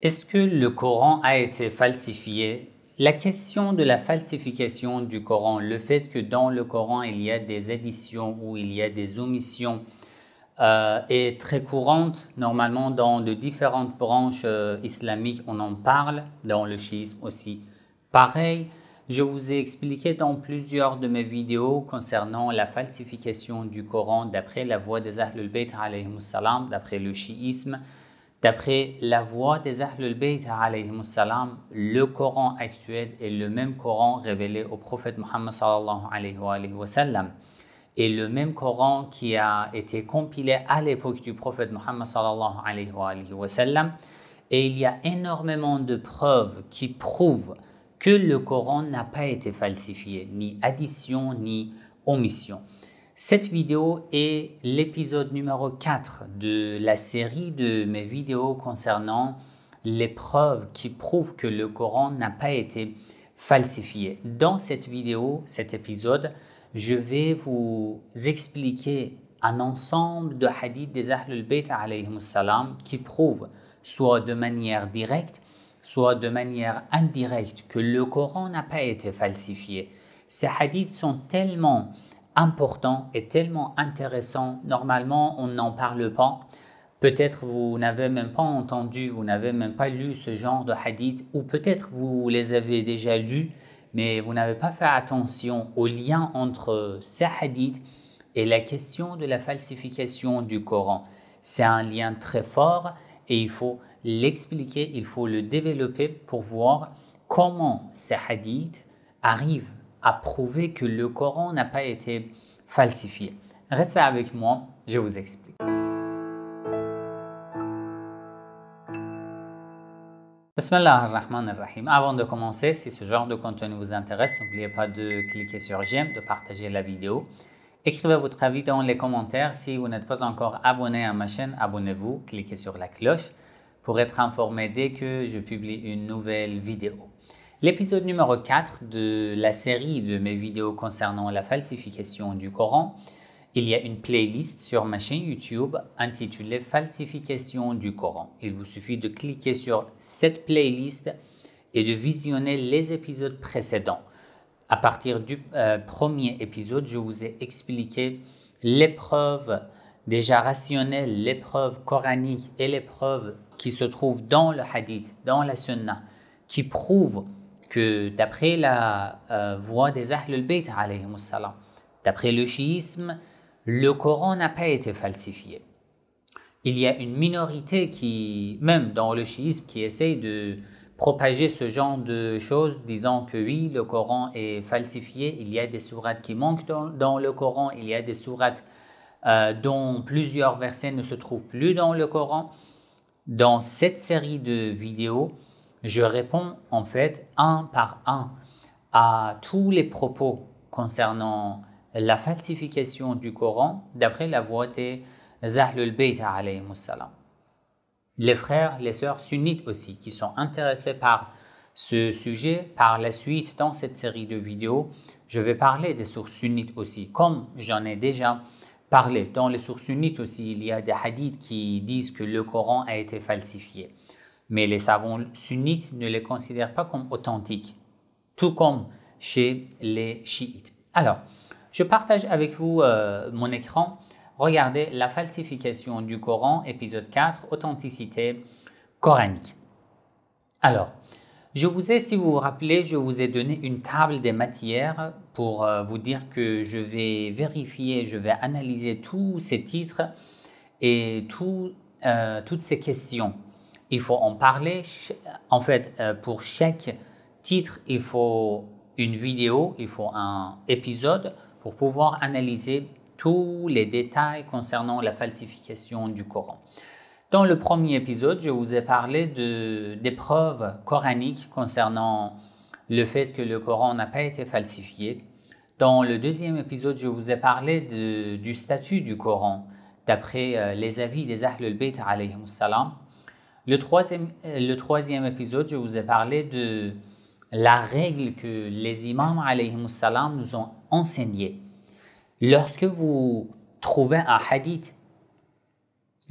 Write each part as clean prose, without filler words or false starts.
Est-ce que le Coran a été falsifié? La question de la falsification du Coran, le fait que dans le Coran il y a des éditions ou il y a des omissions, est très courante. Normalement, dans de différentes branches islamiques, on en parle, dans le chiisme aussi. Pareil, je vous ai expliqué dans plusieurs de mes vidéos concernant la falsification du Coran d'après la voix des Ahlul Bayt alayhimus salam, d'après le chiisme. D'après la voix des Ahlul Bayt alayhimus salam, le Coran actuel est le même Coran révélé au prophète Muhammad sallallahu alayhi wa sallam. Et le même Coran qui a été compilé à l'époque du prophète Muhammad sallallahu alayhi wa sallam. Et il y a énormément de preuves qui prouvent que le Coran n'a pas été falsifié, ni addition, ni omission. Cette vidéo est l'épisode numéro 4 de la série de mes vidéos concernant les preuves qui prouvent que le Coran n'a pas été falsifié. Dans cette vidéo, cet épisode, je vais vous expliquer un ensemble de hadiths des Ahlul Bayt alayhimus salam qui prouvent, soit de manière directe, soit de manière indirecte, que le Coran n'a pas été falsifié. Ces hadiths sont tellement importants et tellement intéressants. Normalement, on n'en parle pas. Peut-être vous n'avez même pas entendu, vous n'avez même pas lu ce genre de hadith, ou peut-être vous les avez déjà lus, mais vous n'avez pas fait attention au lien entre ces hadiths et la question de la falsification du Coran. C'est un lien très fort et il faut l'expliquer, il faut le développer pour voir comment ces hadiths arrivent à prouver que le Coran n'a pas été falsifié. Restez avec moi, je vous explique. Bismillah ar-Rahman ar-Rahim. Avant de commencer, si ce genre de contenu vous intéresse, n'oubliez pas de cliquer sur j'aime, de partager la vidéo. Écrivez votre avis dans les commentaires. Si vous n'êtes pas encore abonné à ma chaîne, abonnez-vous, cliquez sur la cloche pour être informé dès que je publie une nouvelle vidéo. L'épisode numéro 4 de la série de mes vidéos concernant la falsification du Coran, il y a une playlist sur ma chaîne YouTube intitulée Falsification du Coran. Il vous suffit de cliquer sur cette playlist et de visionner les épisodes précédents. À partir du premier épisode, je vous ai expliqué les preuves déjà rationnelles, les preuves coraniques et les preuves qui se trouvent dans le hadith, dans la sunna, qui prouvent que d'après la voix des Ahlul Bayt alayhimus salam, d'après le chiisme, le Coran n'a pas été falsifié. Il y a une minorité qui, même dans le chiisme, qui essaye de propager ce genre de choses, disant que oui, le Coran est falsifié, il y a des sourates qui manquent dans le Coran, il y a des sourates dont plusieurs versets ne se trouvent plus dans le Coran. Dans cette série de vidéos, je réponds en fait un par un à tous les propos concernant la falsification du Coran d'après la voix des Ahlul Bayt alayhimus salam. Les frères, les sœurs sunnites aussi qui sont intéressés par ce sujet, par la suite dans cette série de vidéos, je vais parler des sources sunnites aussi, comme j'en ai déjà parlé. Dans les sources sunnites aussi, il y a des hadiths qui disent que le Coran a été falsifié. Mais les savants sunnites ne les considèrent pas comme authentiques, tout comme chez les chiites. Alors, je partage avec vous mon écran. Regardez la falsification du Coran, épisode 4, authenticité coranique. Alors, si vous vous rappelez, je vous ai donné une table des matières pour vous dire que je vais vérifier, je vais analyser tous ces titres et toutes ces questions. Il faut en parler. En fait, pour chaque titre, il faut une vidéo, il faut un épisode pour pouvoir analyser tous les détails concernant la falsification du Coran. Dans le premier épisode, je vous ai parlé des preuves coraniques concernant le fait que le Coran n'a pas été falsifié. Dans le deuxième épisode, je vous ai parlé du statut du Coran d'après les avis des Ahlul Bayt alayhimus salam. Le troisième épisode, je vous ai parlé de la règle que les imams alayhimus salam nous ont enseignée. Lorsque vous trouvez un hadith,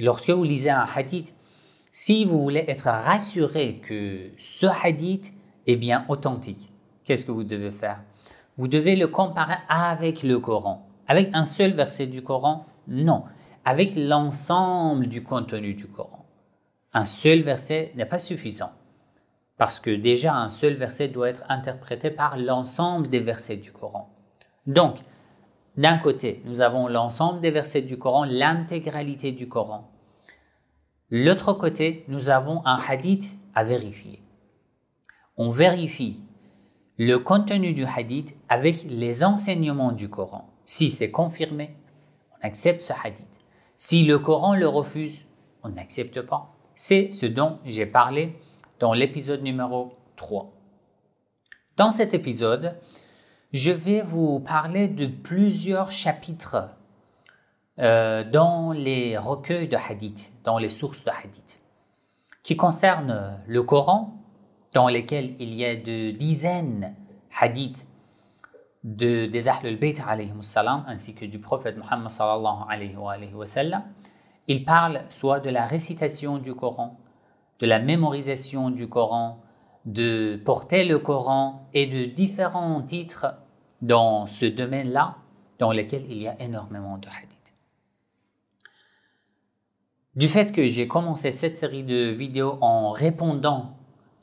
lorsque vous lisez un hadith Si vous voulez être rassuré que ce hadith est bien authentique, qu'est-ce que vous devez faire? Vous devez le comparer avec le Coran. Avec un seul verset du Coran? Non. Avec l'ensemble du contenu du Coran. Un seul verset n'est pas suffisant. Parce que déjà, un seul verset doit être interprété par l'ensemble des versets du Coran. Donc, d'un côté, nous avons l'ensemble des versets du Coran, l'intégralité du Coran. L'autre côté, nous avons un hadith à vérifier. On vérifie le contenu du hadith avec les enseignements du Coran. Si c'est confirmé, on accepte ce hadith. Si le Coran le refuse, on n'accepte pas. C'est ce dont j'ai parlé dans l'épisode numéro 3. Dans cet épisode, je vais vous parler de plusieurs chapitres dans les recueils de hadith, dans les sources de hadith, qui concernent le Coran, dans lesquels il y a de dizaines hadiths des Ahlul Bayt alayhim salam, ainsi que du prophète Muhammad sallallahu alayhi wa sallam. Il parle soit de la récitation du Coran, de la mémorisation du Coran, de porter le Coran et de différents titres dans ce domaine-là, dans lesquels il y a énormément de hadiths. Du fait que j'ai commencé cette série de vidéos en répondant,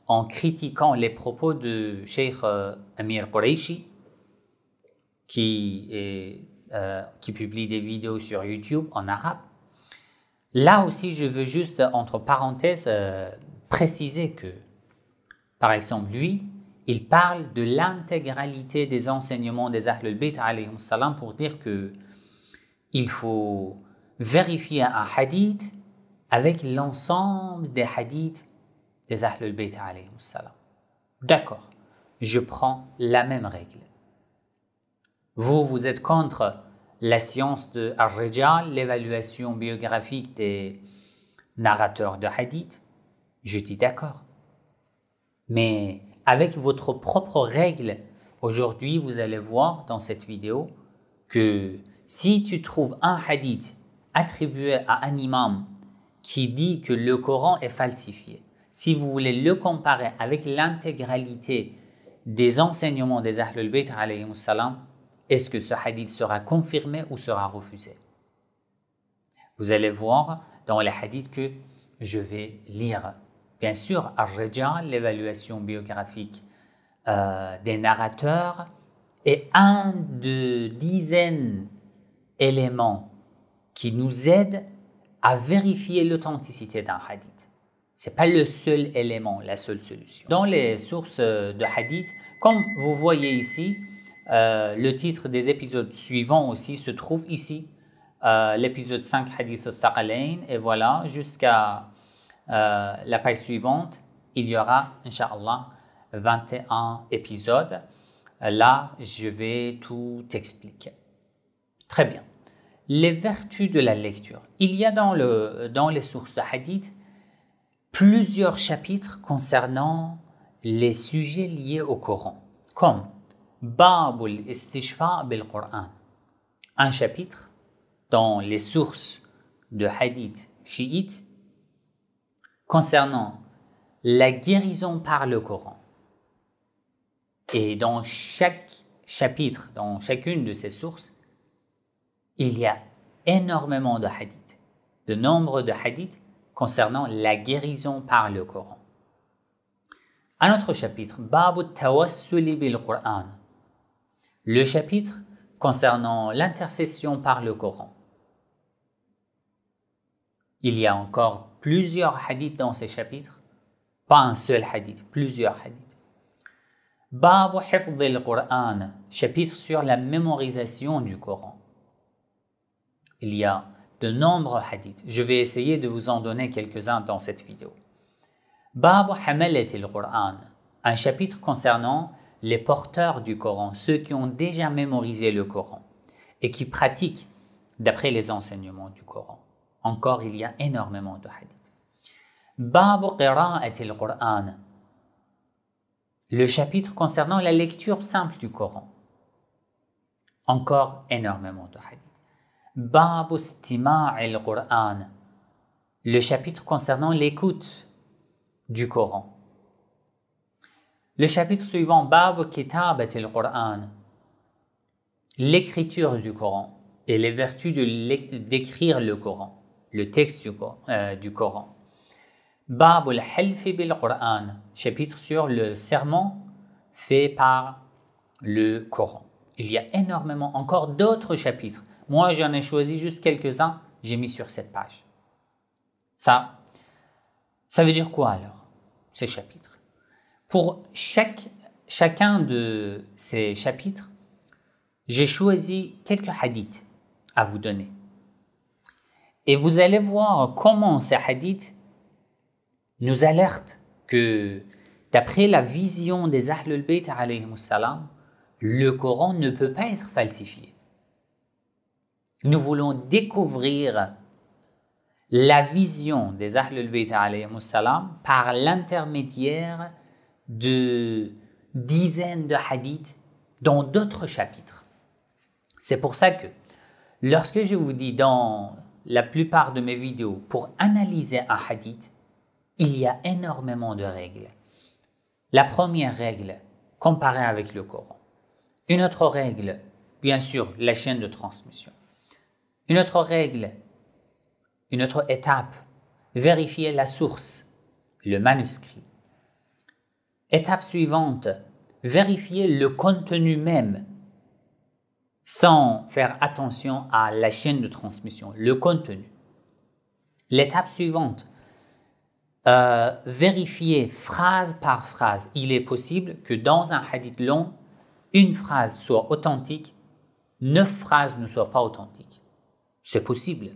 en critiquant les propos de Cheikh Amir Qureishi, qui publie des vidéos sur YouTube en arabe, là aussi je veux juste, entre parenthèses, préciser que, par exemple, lui, il parle de l'intégralité des enseignements des Ahlul Bayt alayhim salam pour dire que il faut vérifier un hadith avec l'ensemble des hadiths des Ahlul Bayt alayhim salam. D'accord, je prends la même règle. Vous êtes contre la science de Ar-Rijal, l'évaluation biographique des narrateurs de hadith? Je dis d'accord. Mais avec votre propre règle, aujourd'hui, vous allez voir dans cette vidéo que si tu trouves un hadith attribué à un imam qui dit que le Coran est falsifié, si vous voulez le comparer avec l'intégralité des enseignements des Ahlul Bayt alayhim salam, est-ce que ce hadith sera confirmé ou sera refusé? Vous allez voir dans les hadiths que je vais lire. Bien sûr, Ar-Rijal, l'évaluation biographique des narrateurs, est un de dizaines d'éléments qui nous aident à vérifier l'authenticité d'un hadith. Ce n'est pas le seul élément, la seule solution. Dans les sources de hadith, comme vous voyez ici, le titre des épisodes suivants aussi se trouve ici. L'épisode 5, Hadith al-Thaqalayn, et voilà, jusqu'à la page suivante, il y aura, Inch'Allah, 21 épisodes. Là, je vais tout expliquer. Très bien. Les vertus de la lecture. Il y a dans les sources de hadith plusieurs chapitres concernant les sujets liés au Coran, comme Babul Istishfa bil Qur'an, un chapitre dans les sources de hadith chiites concernant la guérison par le Coran. Et dans chaque chapitre, dans chacune de ces sources, il y a énormément de hadiths, de nombre de hadiths concernant la guérison par le Coran. Un autre chapitre, Babu Tawassuli bil Qur'an, le chapitre concernant l'intercession par le Coran. Il y a encore plusieurs hadiths dans ces chapitres, pas un seul hadith, plusieurs hadiths. Babu Hifd al-Qur'an, chapitre sur la mémorisation du Coran. Il y a de nombreux hadiths. Je vais essayer de vous en donner quelques-uns dans cette vidéo. Babu Hamalat al-Qur'an, un chapitre concernant les porteurs du Coran, ceux qui ont déjà mémorisé le Coran et qui pratiquent d'après les enseignements du Coran. Encore, il y a énormément de hadiths. Babu Qira'at al-Qur'an, le chapitre concernant la lecture simple du Coran. Encore énormément de hadiths. Babu Istima' al-Qur'an, le chapitre concernant l'écoute du Coran. Le chapitre suivant, Bab Kitabat al-Qur'an, l'écriture du Coran et les vertus d'écrire le Coran, le texte du Coran. Bab al-Halfi bil-Qur'an, chapitre sur le serment fait par le Coran. Il y a énormément encore d'autres chapitres. Moi, j'en ai choisi juste quelques-uns, j'ai mis sur cette page. Ça veut dire quoi alors, ces chapitres? Pour chacun de ces chapitres, j'ai choisi quelques hadiths à vous donner. Et vous allez voir comment ces hadiths nous alertent que, d'après la vision des Ahlul Bayt alayhimus salam, le Coran ne peut pas être falsifié. Nous voulons découvrir la vision des Ahlul Bayt alayhimus salam par l'intermédiaire de dizaines de hadiths dans d'autres chapitres. C'est pour ça que lorsque je vous dis dans la plupart de mes vidéos, pour analyser un hadith, il y a énormément de règles. La première règle, comparer avec le Coran. Une autre règle, bien sûr, la chaîne de transmission. Une autre règle, une autre étape, vérifier la source, le manuscrit. Étape suivante, vérifier le contenu même, sans faire attention à la chaîne de transmission, le contenu. L'étape suivante, vérifier phrase par phrase. Il est possible que dans un hadith long, une phrase soit authentique, 9 phrases ne soient pas authentiques. C'est possible.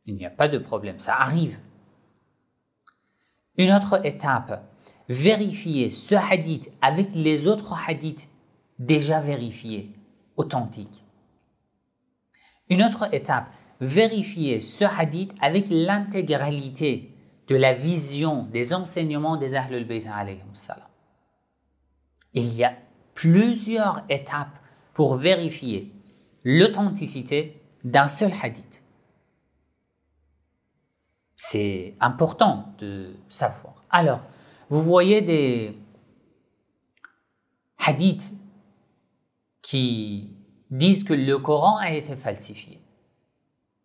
Il n'y a pas de problème, ça arrive. Une autre étape, vérifier ce hadith avec les autres hadiths déjà vérifiés, authentiques. Une autre étape, vérifier ce hadith avec l'intégralité de la vision des enseignements des Ahlul Bayt alayhimus salam. Il y a plusieurs étapes pour vérifier l'authenticité d'un seul hadith. C'est important de savoir. Alors, vous voyez des hadiths qui disent que le Coran a été falsifié.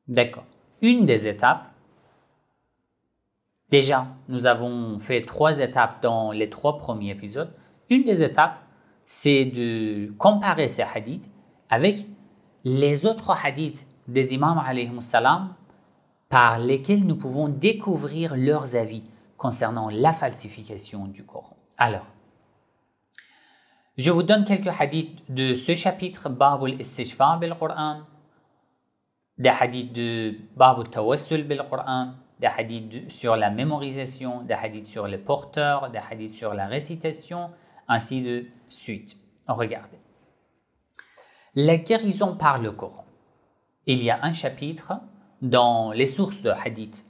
D'accord. Une des étapes, déjà, nous avons fait 3 étapes dans les 3 premiers épisodes. Une des étapes, c'est de comparer ces hadiths avec les autres hadiths des imams alayhimus salam par lesquels nous pouvons découvrir leurs avis concernant la falsification du Coran. Alors, je vous donne quelques hadiths de ce chapitre, Bab al-Istishfa bil-Qur'an, des hadiths de Bab al-Tawassul bil-Qur'an, des hadiths sur la mémorisation, des hadiths sur les porteurs, des hadiths sur la récitation, ainsi de suite. Regardez. La guérison par le Coran. Il y a un chapitre dans les sources de hadith,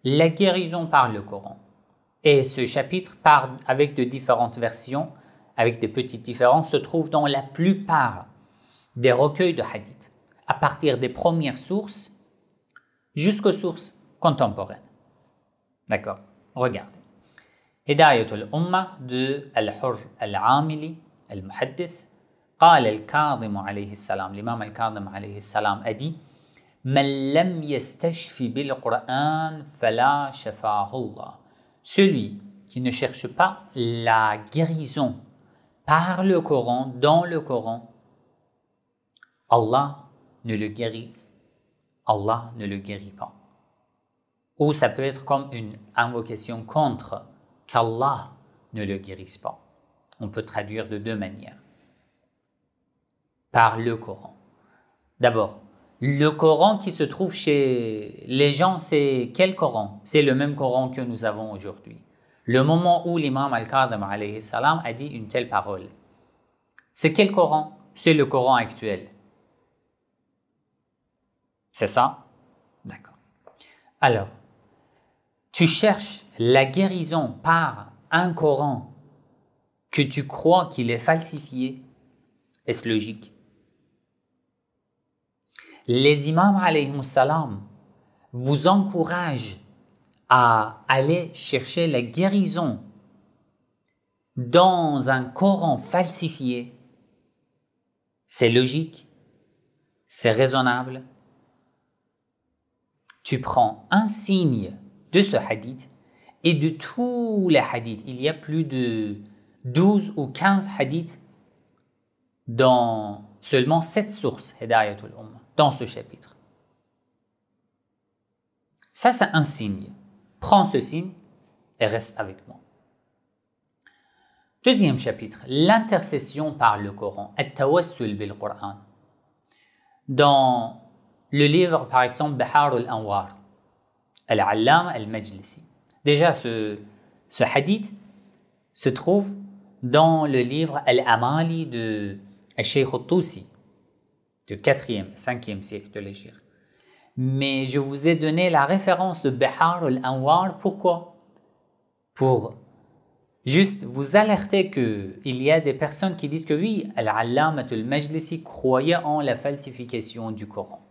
la guérison par le Coran. Et ce chapitre part avec de différentes versions, avec des petites différences, se trouve dans la plupart des recueils de hadith, à partir des premières sources jusqu'aux sources contemporaines. D'accord? Regardez. Hidayatul Ummah de Al-Hurr Al-Amili, Al-Muhaddith, قال الكاظم عليه السلام, l'imam Al-Kazim عليه السلام a dit من لم يستشف بالقرآن فلا شفاه الله. Celui qui ne cherche pas la guérison par le Coran, dans le Coran, Allah ne le guérit pas. Ou ça peut être comme une invocation contre qu'Allah ne le guérisse pas. On peut traduire de 2 manières. Par le Coran. D'abord, le Coran qui se trouve chez les gens, c'est quel Coran? C'est le même Coran que nous avons aujourd'hui. Le moment où l'imam Al-Kazim alayhi salam a dit une telle parole. C'est quel Coran? C'est le Coran actuel. C'est ça? D'accord. Alors, tu cherches la guérison par un Coran que tu crois qu'il est falsifié. Est-ce logique? Les imams alayhimus salam vous encouragent à aller chercher la guérison dans un Coran falsifié, c'est logique, c'est raisonnable. Tu prends un signe de ce hadith et de tous les hadiths, il y a plus de 12 ou 15 hadiths dans seulement 7 sources, Hidayatul Ummah, dans ce chapitre. Ça, c'est un signe. Prends ce signe et reste avec moi. Deuxième chapitre, l'intercession par le Coran, At-Tawassul bil-Qur'an. Dans le livre, par exemple, Bihar al-Anwar, Al-Allama al-Majlisi. Déjà, ce hadith se trouve dans le livre Al-Amali de Al-Sheikh al-Tusi, du 4e et 5e siècle de l'Hégire. Mais je vous ai donné la référence de Bihar al-Anwar. Pourquoi? Pour juste vous alerter qu'il y a des personnes qui disent que oui, Al-Allama al-Majlisi croyait en la falsification du Coran.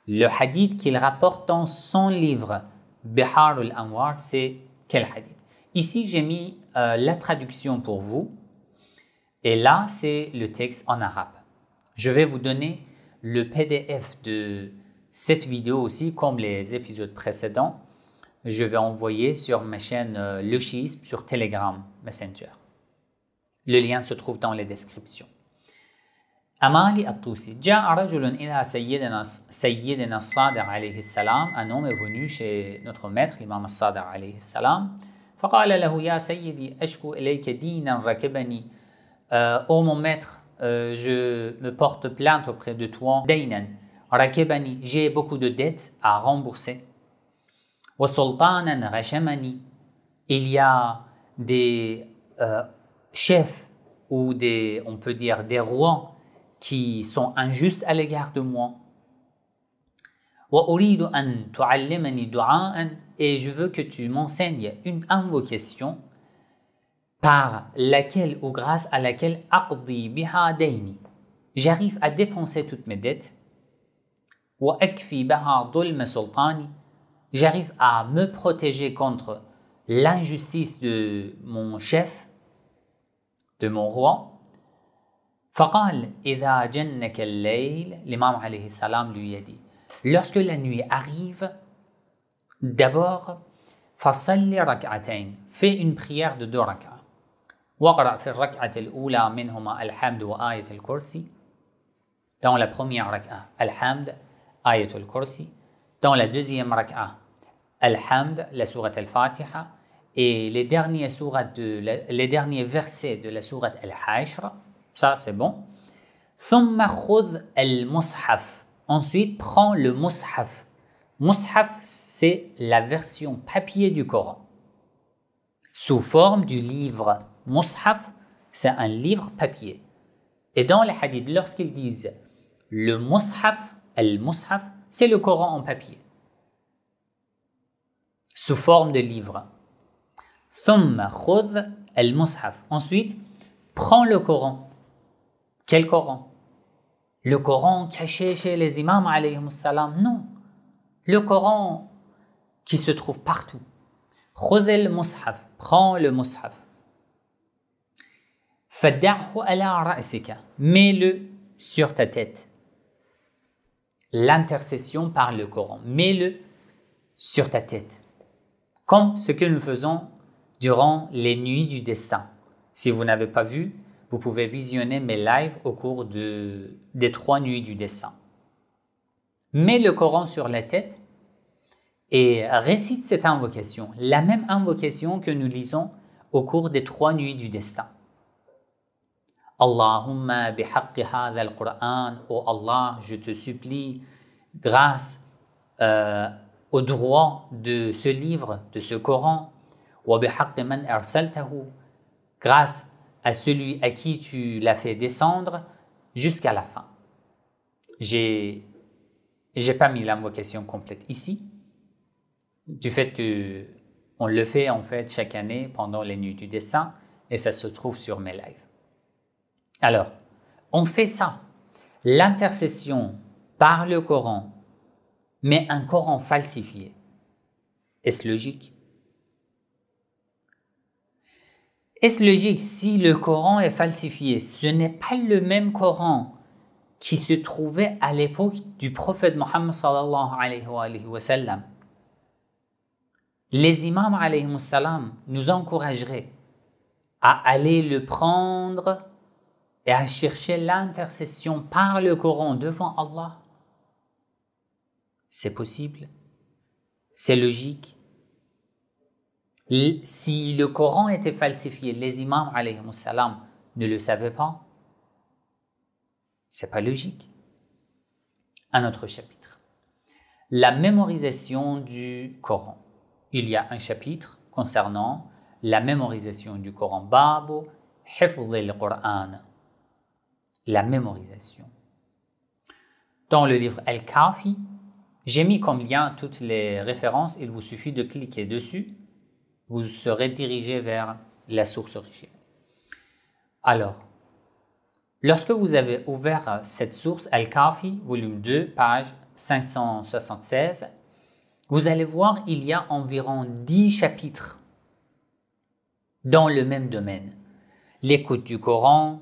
Le hadith qu'il rapporte dans son livre Bihar al-Anwar, c'est quel hadith? Ici, j'ai mis la traduction pour vous. Et là, c'est le texte en arabe. Je vais vous donner le PDF de cette vidéo aussi, comme les épisodes précédents. Je vais envoyer sur ma chaîne Le Schisme sur Telegram Messenger. Le lien se trouve dans les descriptions. Amali al-Tusi. Ja'a rajulun ila sayyidina as-Sadiq alayhi salam. Un homme est venu chez notre maître, l'imam as-Sadiq alayhi salam. فقال له يا سيدي أشكو إليك دينا ركبني. Ô mon maître, je me porte plainte auprès de toi. Daynan rakibani, j'ai beaucoup de dettes à rembourser. Wa sultanan rashamani, il y a des chefs ou on peut dire des rois qui sont injustes à l'égard de moi. Wa uridu an tu'allimani du'aan, et je veux que tu m'enseignes une invocation par laquelle ou grâce à laquelle aqdi biha dayni, j'arrive à dépenser toutes mes dettes. Wa akfi biha dhulma sultani, j'arrive à me protéger contre l'injustice de mon chef, de mon roi. Faqal idha jannaka al-layl, l'imam alayhi salam lui a dit, lorsque la nuit arrive, d'abord fasalli rak'atayn, fais une prière de 2 rak'ats. Waqra fi ar-rak'at al-ula minhuma al-hamd wa ayat al-kursi. Dans la première rak'a, al-hamd, ayat al-kursi. Dans la deuxième rak'a, al-hamd, la sourate al-Fatiha, et les derniers versets de la sourate al-Hashr. Ça, c'est bon. Thumma khudh al-mushaf. Ensuite, prends le mushaf. Mushaf, c'est la version papier du Coran. Sous forme du livre. Mushaf, c'est un livre papier. Et dans les hadiths, lorsqu'ils disent le mushaf, al-mushaf, c'est le Coran en papier. Sous forme de livre. Thumma khudh al-mushaf. Ensuite, prends le Coran. Quel Coran? Le Coran caché chez les imams alayhimus salam? Non. Le Coran qui se trouve partout. Khudh al-mushaf. Prends le mushaf. Fada'hu ala ra'sika. Mets-le sur ta tête. L'intercession par le Coran. Mets-le sur ta tête. Comme ce que nous faisons durant les nuits du destin. Si vous n'avez pas vu, vous pouvez visionner mes lives au cours des 3 nuits du destin. Mets le Coran sur la tête et récite cette invocation. La même invocation que nous lisons au cours des 3 nuits du destin. Allahumma bihaqqi hadha al-Qur'an. Oh Allah, je te supplie, grâce au droit de ce livre, de ce Coran, wa bihaqqi man arsaltahu, grâce à celui à qui tu l'as fait descendre, jusqu'à la fin. J'ai pas mis l'invocation complète ici, du fait que on le fait en fait chaque année pendant les nuits du destin, et ça se trouve sur mes lives. Alors, on fait ça, l'intercession par le Coran, mais un Coran falsifié. Est-ce logique? Est-ce logique si le Coran est falsifié? Ce n'est pas le même Coran qui se trouvait à l'époque du prophète Mohammed sallallahu alayhi wa sallam. Les imams alayhi salam nous encourageraient à aller le prendre et à chercher l'intercession par le Coran devant Allah. C'est possible, c'est logique. Si le Coran était falsifié, les imams alayhi salam ne le savaient pas. C'est pas logique. Un autre chapitre. La mémorisation du Coran. Il y a un chapitre concernant la mémorisation du Coran. Babu hifdhil Qur'an. La mémorisation. Dans le livre Al-Kafi, j'ai mis comme lien toutes les références. Il vous suffit de cliquer dessus. Vous serez dirigé vers la source originelle. Alors, lorsque vous avez ouvert cette source, Al-Kafi, volume 2, page 576, vous allez voir il y a environ 10 chapitres dans le même domaine. L'écoute du Coran,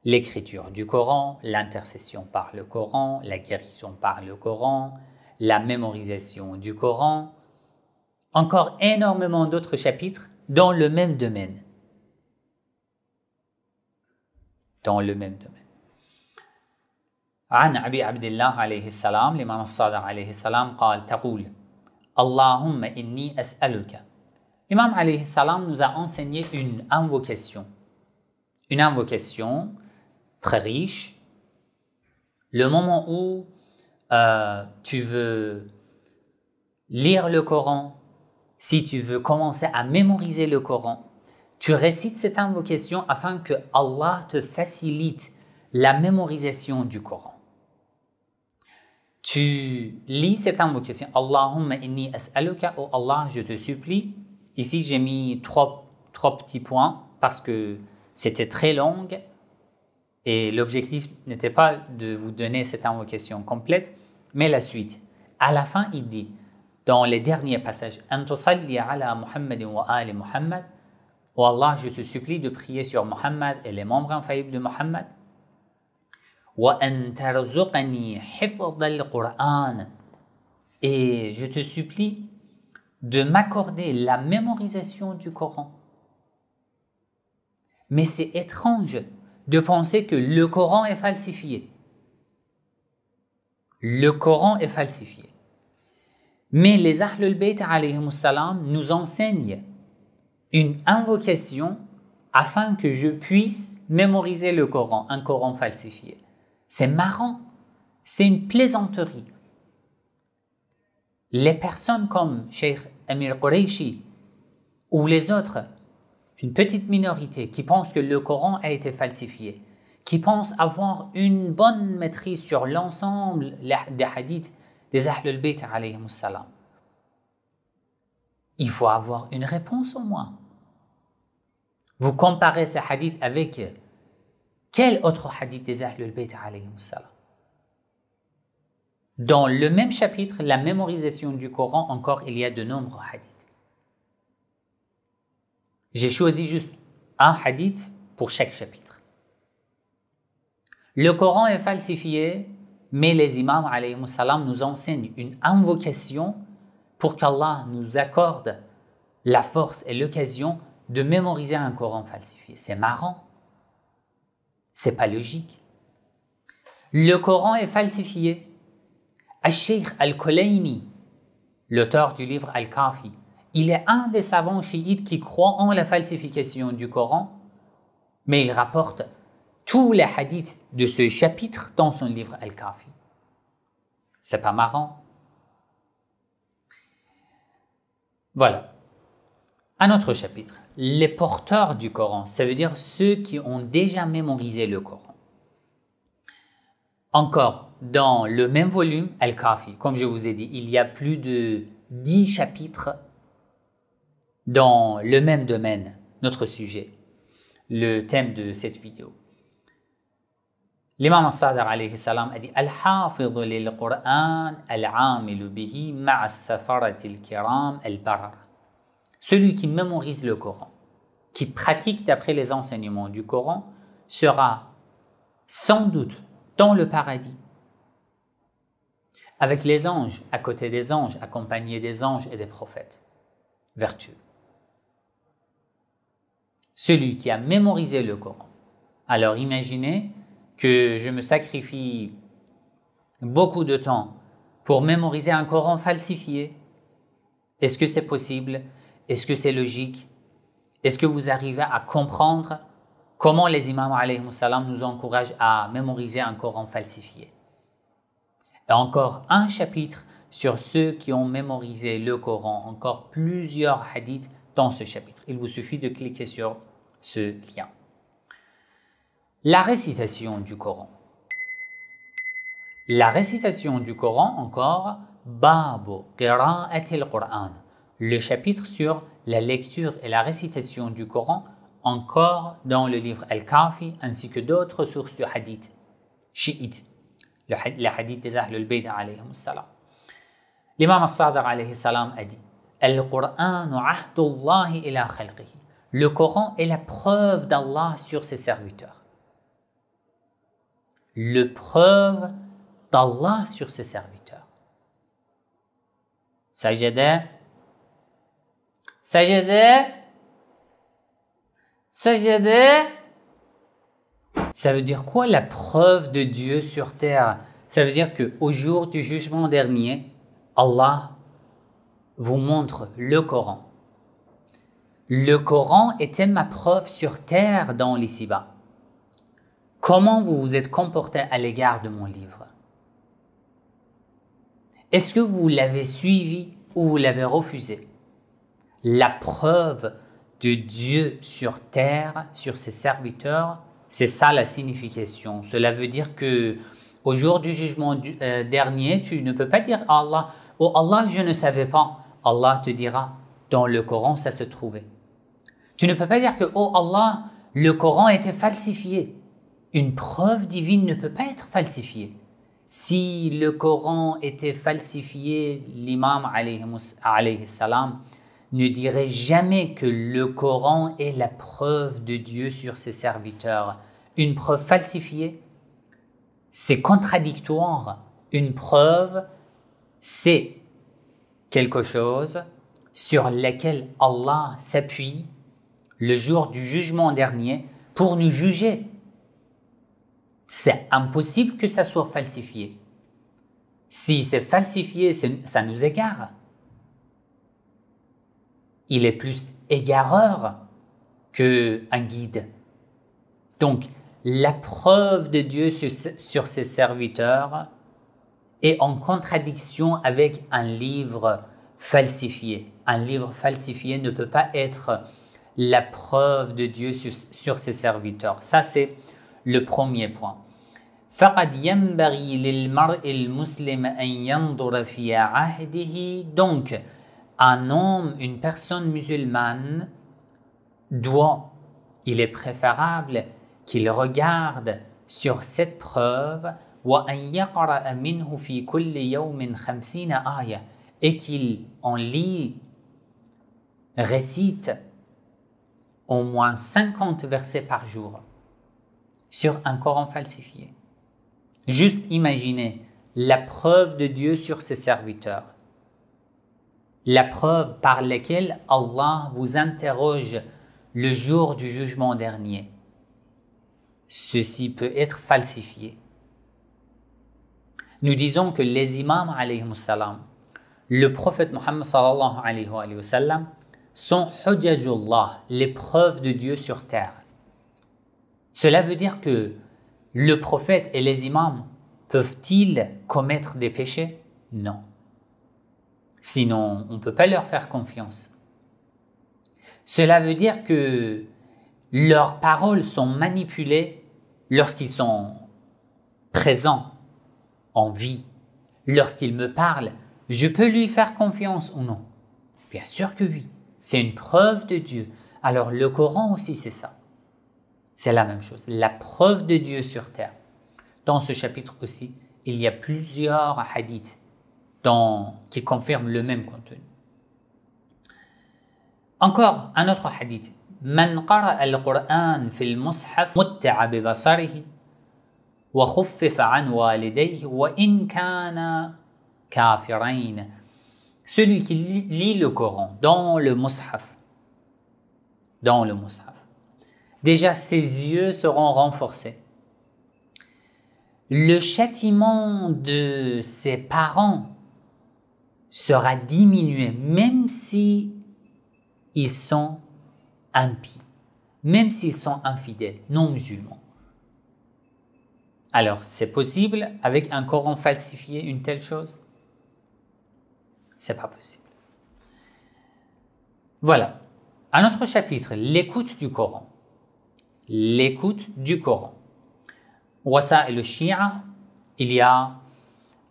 l'écriture du Coran, l'intercession par le Coran, la guérison par le Coran, la mémorisation du Coran, encore énormément d'autres chapitres dans le même domaine. Dans le même domaine. عن أبي عبد الله عليه السلام الإمام الصادق عليه السلام قال تقول اللهم إني أسألك. L'imam alayhi salam nous a enseigné une invocation très riche. Le moment où tu veux lire le Coran, si tu veux commencer à mémoriser le Coran, tu récites cette invocation afin que Allah te facilite la mémorisation du Coran. Tu lis cette invocation, Allahumma inni as'aluka, oh Allah, je te supplie. Ici, j'ai mis trois petits points parce que c'était très long et l'objectif n'était pas de vous donner cette invocation complète, mais la suite. À la fin, il dit, dans les derniers passages, An tusalli ala Muhammadin wa ali Muhammad, oh Allah, je te supplie de prier sur Muhammad et les membres infaillibles de Muhammad. Wa an tarzuqani hifdh al-Qur'an, et je te supplie de m'accorder la mémorisation du Coran. Mais c'est étrange de penser que le Coran est falsifié. Le Coran est falsifié. Mais les Ahlul Bayt alayhimus salam nous enseignent une invocation afin que je puisse mémoriser le Coran, un Coran falsifié. C'est marrant, c'est une plaisanterie. Les personnes comme Cheikh Amir Qureishi ou les autres, une petite minorité qui pensent que le Coran a été falsifié, qui pensent avoir une bonne maîtrise sur l'ensemble des hadiths des Ahlul Bayt alayhimus salam. Il faut avoir une réponse au moins. Vous comparez ces hadiths avec quel autre hadith des Ahlul Bayt alayhimus salam? Dans le même chapitre, la mémorisation du Coran, encore, il y a de nombreux hadiths. J'ai choisi juste un hadith pour chaque chapitre. Le Coran est falsifié, mais les imams alayhimus salam nous enseignent une invocation pour qu'Allah nous accorde la force et l'occasion de mémoriser un Coran falsifié. C'est marrant. C'est pas logique. Le Coran est falsifié. Al-Sheikh Al-Kulayni, l'auteur du livre Al-Kafi, il est un des savants chiites qui croient en la falsification du Coran, mais il rapporte tous les hadiths de ce chapitre dans son livre Al-Kafi. C'est pas marrant? Voilà. Un autre chapitre. Les porteurs du Coran, ça veut dire ceux qui ont déjà mémorisé le Coran. Encore, dans le même volume, Al-Kafi, comme je vous ai dit, il y a plus de 10 chapitres dans le même domaine, notre sujet, le thème de cette vidéo. L'imam al-Sadiq alayhi salam a dit Al-Hafidhu lil-Qur'an al-Amilu bihi ma'a as-safarati al-kiram al-barar. Celui qui mémorise le Coran, qui pratique d'après les enseignements du Coran, sera sans doute dans le paradis, avec les anges, à côté des anges, accompagné des anges et des prophètes vertueux. Celui qui a mémorisé le Coran. Alors imaginez que je me sacrifie beaucoup de temps pour mémoriser un Coran falsifié. Est-ce que c'est possible? Est-ce que c'est logique? Est-ce que vous arrivez à comprendre comment les imams alayhi salam nous encouragent à mémoriser un Coran falsifié? Et encore un chapitre sur ceux qui ont mémorisé le Coran, encore plusieurs hadiths dans ce chapitre. Il vous suffit de cliquer sur ce lien. La récitation du Coran. La récitation du Coran encore, Babu qira'atil Qur'an, le chapitre sur la lecture et la récitation du Coran, encore dans le livre Al-Kafi, ainsi que d'autres sources de hadith chiites, les hadiths des Ahlul Bayt alayhim salam. L'imam al-Sadiq alayhi salam a dit Al-Qur'anu ahdullahi ila khalqihi. Le Coran est la preuve d'Allah sur ses serviteurs. Le preuve d'Allah sur ses serviteurs. Sajada, sajada, sajada. Ça veut dire quoi la preuve de Dieu sur terre? Ça veut dire qu'au jour du jugement dernier, Allah vous montre le Coran. Le Coran était ma preuve sur terre dans l'ici-bas. Comment vous vous êtes comporté à l'égard de mon livre? Est-ce que vous l'avez suivi ou vous l'avez refusé? La preuve de Dieu sur terre, sur ses serviteurs, c'est ça la signification. Cela veut dire que au jour du jugement dernier, tu ne peux pas dire à Allah, oh Allah, je ne savais pas. Allah te dira, dans le Coran, ça se trouvait. Tu ne peux pas dire que, oh Allah, le Coran était falsifié. Une preuve divine ne peut pas être falsifiée. Si le Coran était falsifié, l'imam alayhi salam ne dirait jamais que le Coran est la preuve de Dieu sur ses serviteurs. Une preuve falsifiée, c'est contradictoire. Une preuve, c'est quelque chose sur lequel Allah s'appuie le jour du jugement dernier pour nous juger. C'est impossible que ça soit falsifié. Si c'est falsifié, ça nous égare. Il est plus égareur qu'un guide. Donc, la preuve de Dieu sur ses serviteurs est en contradiction avec un livre falsifié. Un livre falsifié ne peut pas être la preuve de Dieu sur ses serviteurs. Ça, c'est le premier point. فَقَدْ يَنْبَغِي لِلْمَرْءِ الْمُسْلِمِ أَنْ يَنْظُرَ فِي عَهْدِهِ. Donc, un homme, une personne musulmane il est préférable qu'il regarde sur cette preuve وَأَنْ يَقْرَأَ مِنْهُ فِي كُلِّ يَوْمٍ 50 آيَةً et qu'il en lit, récite au moins 50 versets par jour sur un Coran falsifié. Juste imaginez la preuve de Dieu sur ses serviteurs. La preuve par laquelle Allah vous interroge le jour du jugement dernier. Ceci peut être falsifié. Nous disons que les imams alayhi salam, le prophète Muhammad sallallahu alayhi wa sallam, sont hujjajullah, les preuves de Dieu sur terre. Cela veut dire que le prophète et les imams peuvent-ils commettre des péchés? Non. Sinon, on ne peut pas leur faire confiance. Cela veut dire que leurs paroles sont manipulées lorsqu'ils sont présents, en vie. Lorsqu'ils me parlent, je peux lui faire confiance ou non? Bien sûr que oui. C'est une preuve de Dieu. Alors le Coran aussi, c'est ça. C'est la même chose. La preuve de Dieu sur terre. Dans ce chapitre aussi, il y a plusieurs hadiths qui confirment le même contenu. Encore un autre hadith. من قرأ القرآن في المصحف متع ببصره وخفف عن والديه وإن كان كافرين. Celui qui lit le Coran dans le mushaf, déjà ses yeux seront renforcés. Le châtiment de ses parents sera diminué, même si ils sont impies, même s'ils sont infidèles, non musulmans. Alors, c'est possible avec un Coran falsifié, une telle chose? C'est pas possible. Voilà. Un autre chapitre, l'écoute du Coran. L'écoute du Coran. Wasa'il al-Shi'a, il y a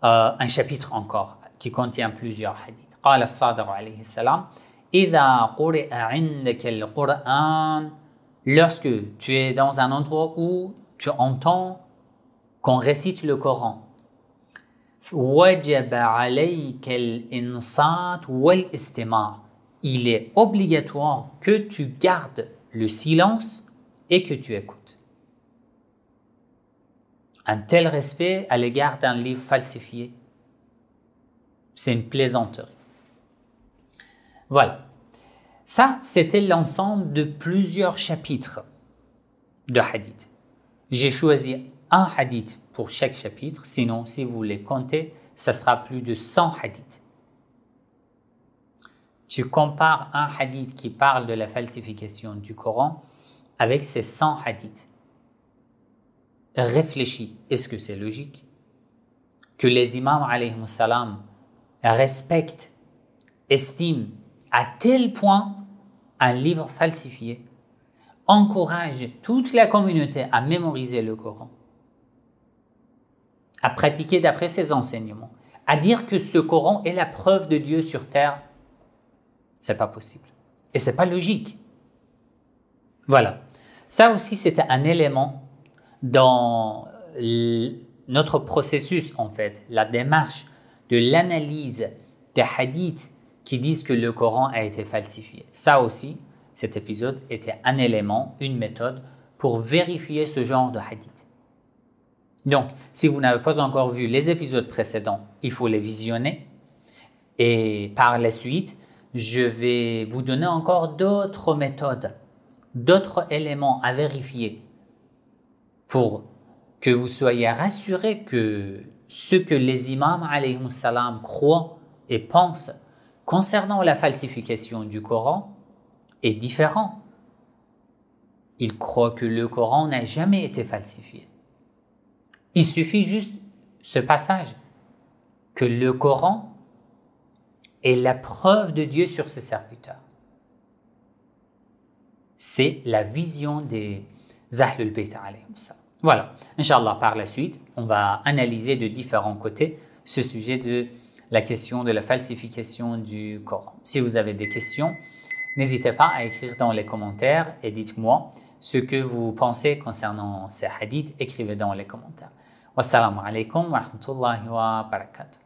un chapitre encore qui contient plusieurs hadiths. قال الصادق عليه السلام إذا قرئ عندك القرآن, lorsque tu es dans un endroit où tu entends qu'on récite le Coran, وجب عليك الإنصات والاستماع, il est obligatoire que tu gardes le silence et que tu écoutes. Un tel respect à l'égard d'un livre falsifié, c'est une plaisanterie. Voilà. Ça, c'était l'ensemble de plusieurs chapitres de hadith. J'ai choisi un hadith pour chaque chapitre, sinon, si vous les comptez, ça sera plus de 100 hadiths. Tu compares un hadith qui parle de la falsification du Coran avec ces 100 hadiths. Réfléchis, est-ce que c'est logique que les imams alayhi salam respectent, estiment à tel point un livre falsifié, encouragent toute la communauté à mémoriser le Coran, à pratiquer d'après ses enseignements, à dire que ce Coran est la preuve de Dieu sur terre? C'est pas possible. Et c'est pas logique. Voilà. Ça aussi, c'était un élément dans notre processus, en fait, la démarche de l'analyse des hadiths qui disent que le Coran a été falsifié. Ça aussi, cet épisode était un élément, une méthode pour vérifier ce genre de hadith. Donc, si vous n'avez pas encore vu les épisodes précédents, il faut les visionner. Et par la suite, je vais vous donner encore d'autres méthodes, d'autres éléments à vérifier pour que vous soyez rassurés que ce que les imams alayhi salam croient et pensent concernant la falsification du Coran est différent. Ils croient que le Coran n'a jamais été falsifié. Il suffit juste ce passage, que le Coran est la preuve de Dieu sur ses serviteurs. C'est la vision des Ahlul Bayt alayhim salam. Voilà, Inch'Allah, par la suite, on va analyser de différents côtés ce sujet de la question de la falsification du Coran. Si vous avez des questions, n'hésitez pas à écrire dans les commentaires et dites-moi ce que vous pensez concernant ces hadiths. Écrivez dans les commentaires. Wassalamu alaikum wa rahmatullahi wa barakatuh.